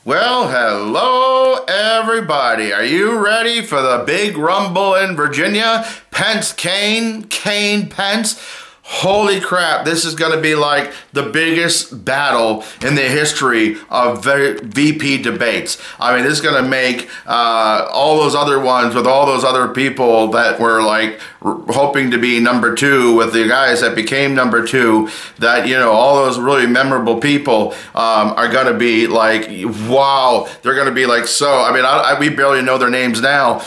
Well, hello everybody. Are you ready for the big rumble in Virginia? Pence, Kane, Pence. Holy crap, this is going to be like the biggest battle in the history of VP debates. I mean, this is going to make all those other ones with all those other people that were like hoping to be number two with the guys that became number two, that, you know, all those really memorable people are going to be like, wow, they're going to be like, so, I mean, we barely know their names now.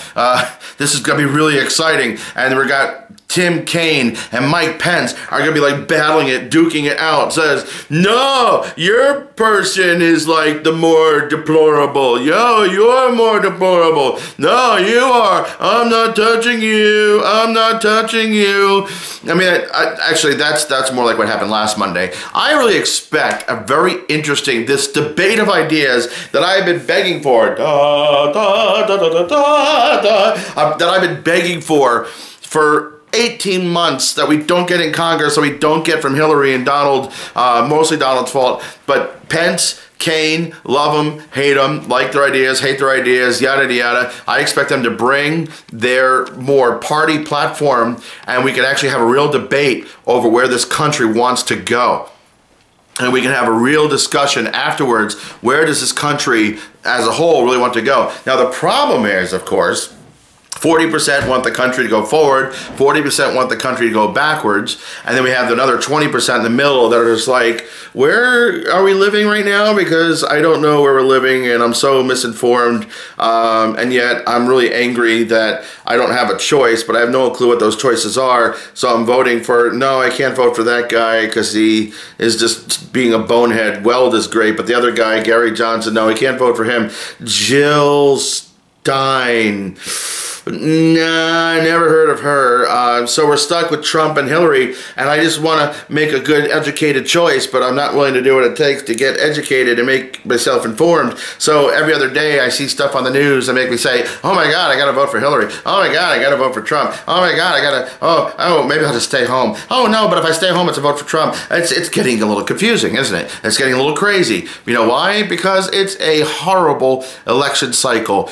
This is going to be really exciting. And we got Tim Kaine and Mike Pence are going to be like battling it, duking it out. Says, no, your person is like the more deplorable. Yo, you're more deplorable. No, you are. I'm not touching you. I'm not touching you. I mean, actually, that's more like what happened last Monday. I really expect a very interesting, this debate of ideas that I've been begging for, that I've been begging for 18 months, that we don't get in Congress, that we don't get from Hillary and Donald, mostly Donald's fault. But Pence, Kane, love them, hate them, like their ideas, hate their ideas, yada, yada. I expect them to bring their more party platform, and we can actually have a real debate over where this country wants to go. And we can have a real discussion afterwards. Where does this country as a whole really want to go? Now, the problem is, of course, 40% want the country to go forward, 40% want the country to go backwards, and then we have another 20% in the middle that are just like, where are we living right now? Because I don't know where we're living, and I'm so misinformed, and yet I'm really angry that I don't have a choice, but I have no clue what those choices are, so I'm voting for, no, I can't vote for that guy because he is just being a bonehead. Weld is great, but the other guy, Gary Johnson, no, I can't vote for him. Jill Stein. Nah, I never heard of her. So we're stuck with Trump and Hillary, and I just want to make a good, educated choice, but I'm not willing to do what it takes to get educated and make myself informed. So every other day I see stuff on the news that make me say, oh my God, I got to vote for Hillary. Oh my God, I got to vote for Trump. Oh my God, I got to, oh, maybe I'll just stay home. Oh no, but if I stay home, it's a vote for Trump. It's getting a little confusing, isn't it? It's getting a little crazy. You know why? Because it's a horrible election cycle.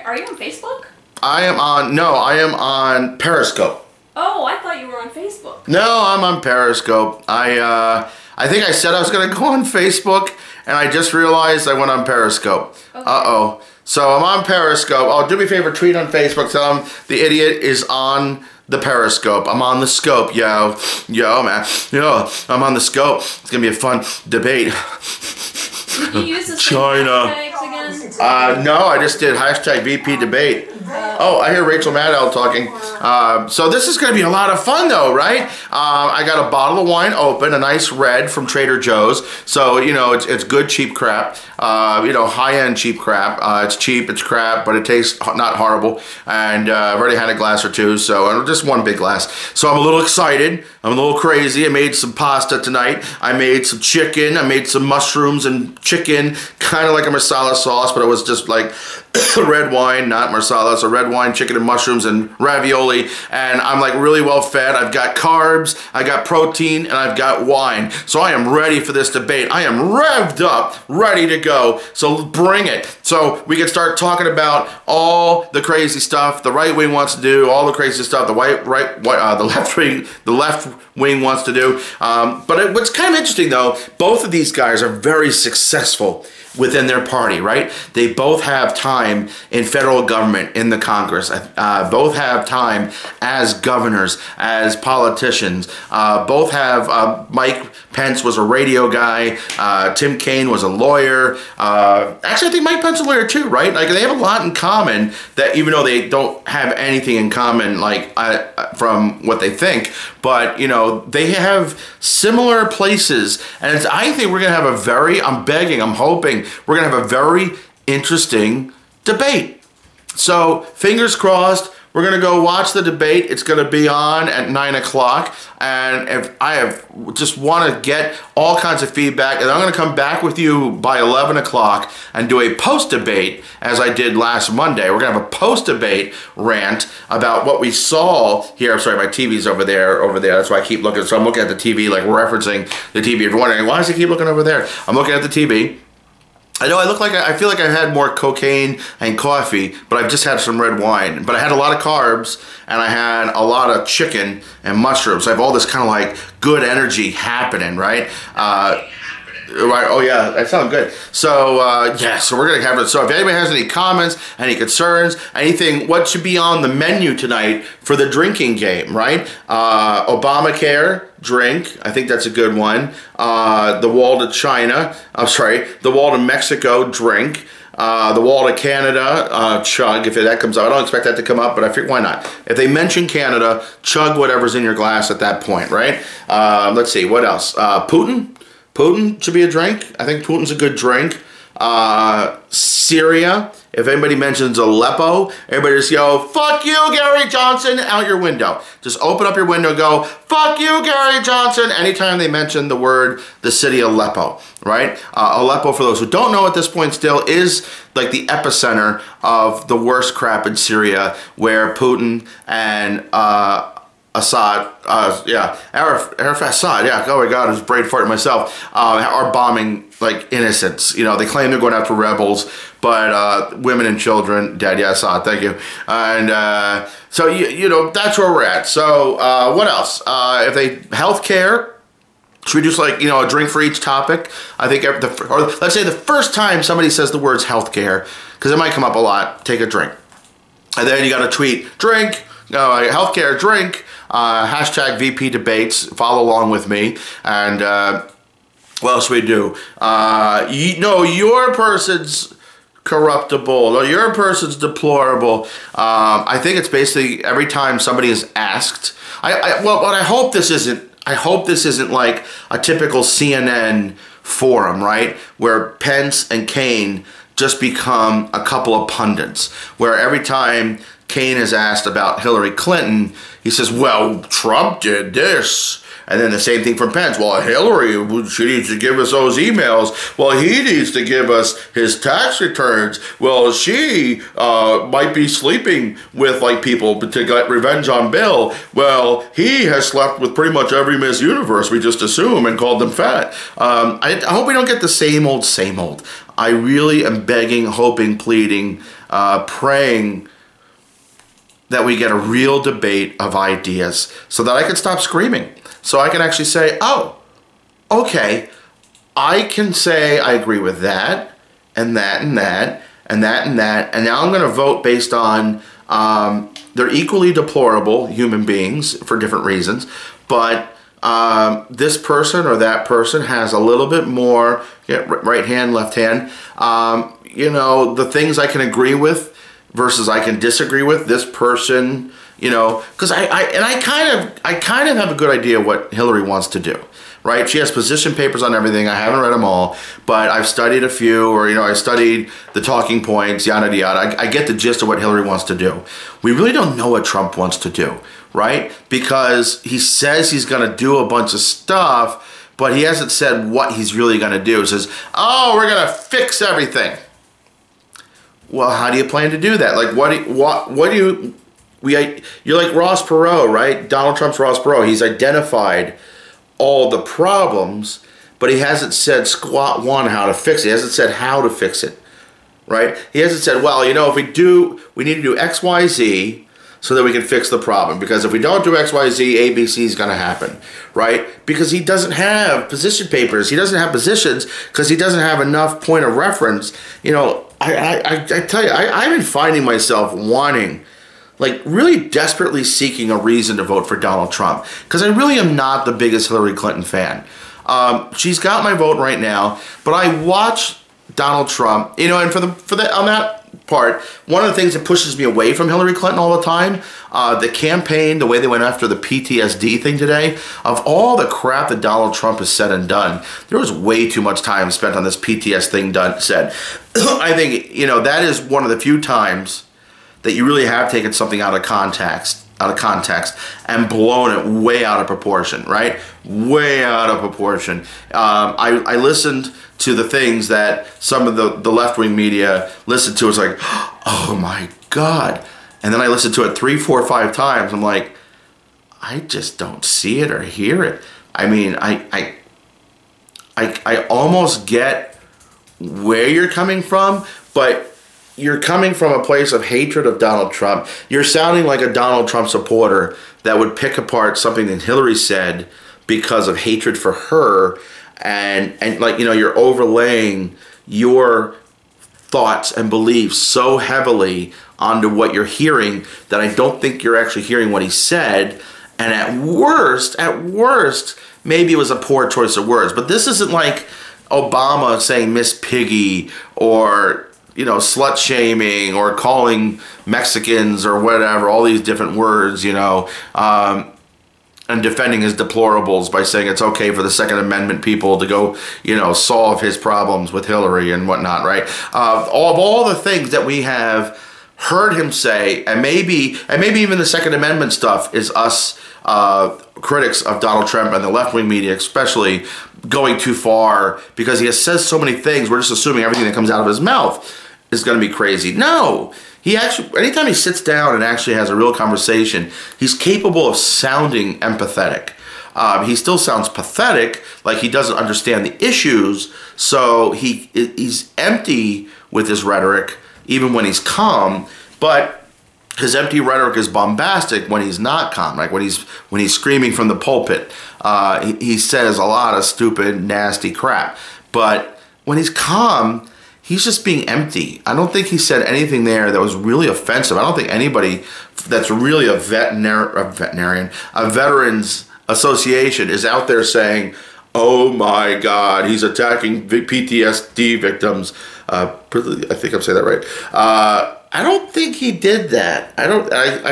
Are you on Facebook? I am on Periscope. Oh, I thought you were on Facebook. No, I'm on Periscope. I think I said I was going to go on Facebook, and I just realized I went on Periscope. Okay. Uh-oh. So I'm on Periscope. Oh, do me a favor, tweet on Facebook. Tell them the idiot is on the Periscope. I'm on the scope, yo. Yo, man. Yo, I'm on the scope. It's going to be a fun debate. Did you use the same hashtags again? No, I just did hashtag VP debate. Oh, I hear Rachel Maddow talking. So this is going to be a lot of fun, though, right? I got a bottle of wine open, a nice red from Trader Joe's. So, you know, it's good, cheap crap. You know, high-end cheap crap. It's cheap, it's crap, but it tastes not horrible. And I've already had a glass or two, so just one big glass. So I'm a little excited. I'm a little crazy. I made some pasta tonight. I made some chicken. I made some mushrooms and chicken, kind of like a masala sauce, but it was just like red wine, not marsala, so red wine, chicken and mushrooms and ravioli, and I'm like really well fed. I've got carbs, I got protein, and I've got wine. So I am ready for this debate. I am revved up, ready to go. So bring it. So we can start talking about all the crazy stuff the right wing wants to do, all the crazy stuff the the left wing wants to do. But what's kind of interesting though, both of these guys are very successful within their party, right? They both have time in federal government, in the Congress. Both have time as governors, as politicians. Both have, Mike Pence was a radio guy. Tim Kaine was a lawyer. Actually, I think Mike Pence is a lawyer too, right? Like, they have a lot in common, that even though they don't have anything in common, like, from what they think, but, you know, they have similar places. And I think we're going to have a very, I'm begging, I'm hoping, we're going to have a very interesting debate. So, fingers crossed, we're going to go watch the debate. It's going to be on at 9 o'clock. And if I just want to get all kinds of feedback, and I'm going to come back with you by 11 o'clock and do a post-debate, as I did last Monday. We're going to have a post-debate rant about what we saw here. I'm sorry, my TV's over there. That's why I keep looking. So I'm looking at the TV, like referencing the TV. If you're wondering, why does he keep looking over there? I'm looking at the TV. I know I feel like I had more cocaine and coffee, but I've just had some red wine. But I had a lot of carbs, and I had a lot of chicken and mushrooms. So I have all this kind of like good energy happening, right? Right. Oh yeah, that sounds good. So yeah, so we're gonna have it. So if anybody has any comments, any concerns, anything, what should be on the menu tonight for the drinking game, right? Obamacare drink. I think that's a good one. The wall to China. I'm sorry, the wall to Mexico drink. The wall to Canada, chug, if that comes up. I don't expect that to come up, but I figure, why not? If they mention Canada, chug whatever's in your glass at that point, right? Let's see, what else? Putin? Putin should be a drink. I think Putin's a good drink. Syria. If anybody mentions Aleppo, everybody just go, fuck you, Gary Johnson, out your window. Just open up your window and go, fuck you, Gary Johnson, anytime they mention the word, the city Aleppo, right? Aleppo, for those who don't know at this point still, is like the epicenter of the worst crap in Syria, where Putin and Assad, Arafat Assad, yeah, oh my God, I was brain farting myself, are bombing like innocents. You know, they claim they're going after rebels, but women and children dead. Yeah, Assad, thank you. And so, you know, that's where we're at. So what else? If they, healthcare, should we just like, you know, a drink for each topic? I think, or let's say the first time somebody says the words healthcare, because it might come up a lot, take a drink. And then you got to tweet, drink, healthcare, drink, hashtag VP debates, follow along with me. And what else we do? Your person's corruptible, or your person's deplorable. I think it's basically every time somebody is asked. Well, what I hope this isn't like a typical CNN forum, right? Where Pence and Kane just become a couple of pundits, where every time Kane is asked about Hillary Clinton, he says, well, Trump did this. And then the same thing from Pence. Well, Hillary, she needs to give us those emails. Well, he needs to give us his tax returns. Well, she might be sleeping with like people to get revenge on Bill. Well, he has slept with pretty much every Miss Universe, we just assume, and called them fat. I hope we don't get the same old, same old. I really am begging, hoping, pleading, praying that we get a real debate of ideas so that I can stop screaming. So I can actually say, oh, okay, I can say I agree with that, and that, and that, and that, and that, and now I'm going to vote based on they're equally deplorable human beings for different reasons, but this person or that person has a little bit more, right hand, left hand, you know, the things I can agree with versus I can disagree with. This person, you know, because I kind of have a good idea what Hillary wants to do, right? She has position papers on everything. I haven't read them all, but I've studied a few, or, you know, I studied the talking points, yada, yada. I get the gist of what Hillary wants to do. We really don't know what Trump wants to do, right? Because he says he's going to do a bunch of stuff, but he hasn't said what he's really going to do. He says, oh, we're going to fix everything. Well, how do you plan to do that? Like, you're like Ross Perot, right? Donald Trump's Ross Perot. He's identified all the problems, but he hasn't said squat one how to fix it. He hasn't said how to fix it, right? He hasn't said, well, you know, we need to do X, Y, Z so that we can fix the problem. Because if we don't do X, Y, Z, A, B, C is going to happen, right? Because he doesn't have position papers. He doesn't have positions because he doesn't have enough point of reference. You know, I tell you, I've been finding myself wanting, like really desperately seeking a reason to vote for Donald Trump, because I really am not the biggest Hillary Clinton fan. She's got my vote right now, but I watch Donald Trump, you know, and on that part, one of the things that pushes me away from Hillary Clinton all the time, the campaign, the way they went after the PTSD thing today, of all the crap that Donald Trump has said and done, there was way too much time spent on this PTS thing said. I think, you know, that is one of the few times that you really have taken something out of context and blown it way out of proportion, right? Way out of proportion. I listened to the things that some of the left-wing media listened to. It's like, oh my God. And then I listened to it 3, 4, 5 times. I'm like, I just don't see it or hear it. I mean, I almost get where you're coming from, but you're coming from a place of hatred of Donald Trump. You're sounding like a Donald Trump supporter that would pick apart something that Hillary said because of hatred for her, and like, you know, you're overlaying your thoughts and beliefs so heavily onto what you're hearing that I don't think you're actually hearing what he said. And at worst, maybe it was a poor choice of words. But this isn't like Obama saying Miss Piggy, or, you know, slut shaming, or calling Mexicans or whatever, all these different words, you know, and defending his deplorables by saying it's okay for the Second Amendment people to go, you know, solve his problems with Hillary and whatnot, right? All the things that we have heard him say, and maybe even the Second Amendment stuff is us critics of Donald Trump and the left-wing media especially going too far, because he says so many things. We're just assuming everything that comes out of his mouth is going to be crazy. No, he actually, anytime he sits down and actually has a real conversation, he's capable of sounding empathetic. He still sounds pathetic, like he doesn't understand the issues, so he's empty with his rhetoric, even when he's calm, but his empty rhetoric is bombastic when he's not calm, like when he's screaming from the pulpit. He says a lot of stupid, nasty crap, but when he's calm, he's just being empty. I don't think he said anything there that was really offensive. I don't think anybody that's really a veterans association is out there saying, oh my God, he's attacking PTSD victims. I think I'm saying that right. I don't think he did that. I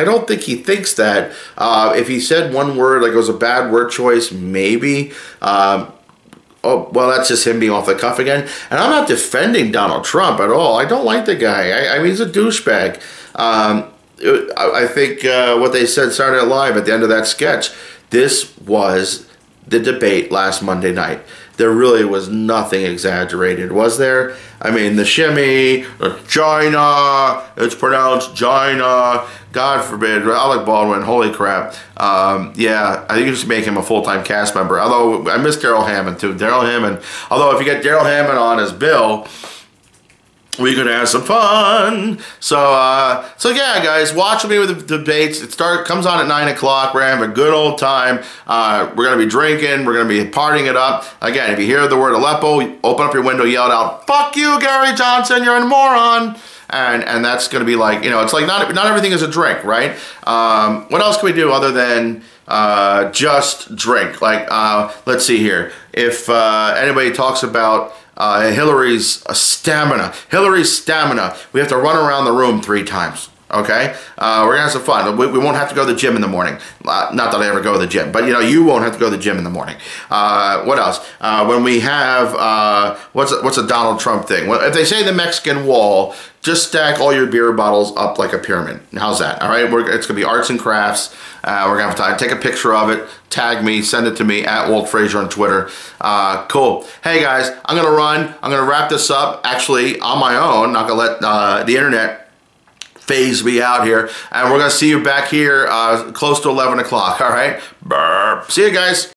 don't think he thinks that. If he said one word, like it was a bad word choice, maybe. Oh, well, that's just him being off the cuff again. And I'm not defending Donald Trump at all. I don't like the guy. I mean, he's a douchebag. I think what they said Saturday Night Live at the end of that sketch, this was the debate last Monday night. There really was nothing exaggerated, was there? I mean, the shimmy, China, it's pronounced China, God forbid, Alec Baldwin, holy crap. Yeah, I think you should make him a full-time cast member. Although, I miss Daryl Hammond too. Daryl Hammond, although if you get Daryl Hammond on as Bill, we could have some fun. So yeah, guys, watch me with the debates. It comes on at 9 o'clock. We're gonna have a good old time. We're gonna be drinking. We're gonna be partying it up. Again, if you hear the word Aleppo, open up your window, yell it out, "Fuck you, Gary Johnson, you're a moron." And that's gonna be like, you know, it's like not everything is a drink, right? What else can we do other than just drink? Like, let's see here. If anybody talks about Hillary's stamina, we have to run around the room 3 times. Okay, we're gonna have some fun. We won't have to go to the gym in the morning. Not that I ever go to the gym, but you know, you won't have to go to the gym in the morning. What else? When we have what's a Donald Trump thing? Well, if they say the Mexican wall, just stack all your beer bottles up like a pyramid. How's that? All right, it's gonna be arts and crafts. We're gonna have time. Take a picture of it, tag me, send it to me at Walt Frazier on Twitter. Cool. Hey guys, I'm gonna run. I'm gonna wrap this up actually on my own. Not gonna let the internet phase me out here, and we're gonna see you back here close to 11 o'clock. All right, see you guys.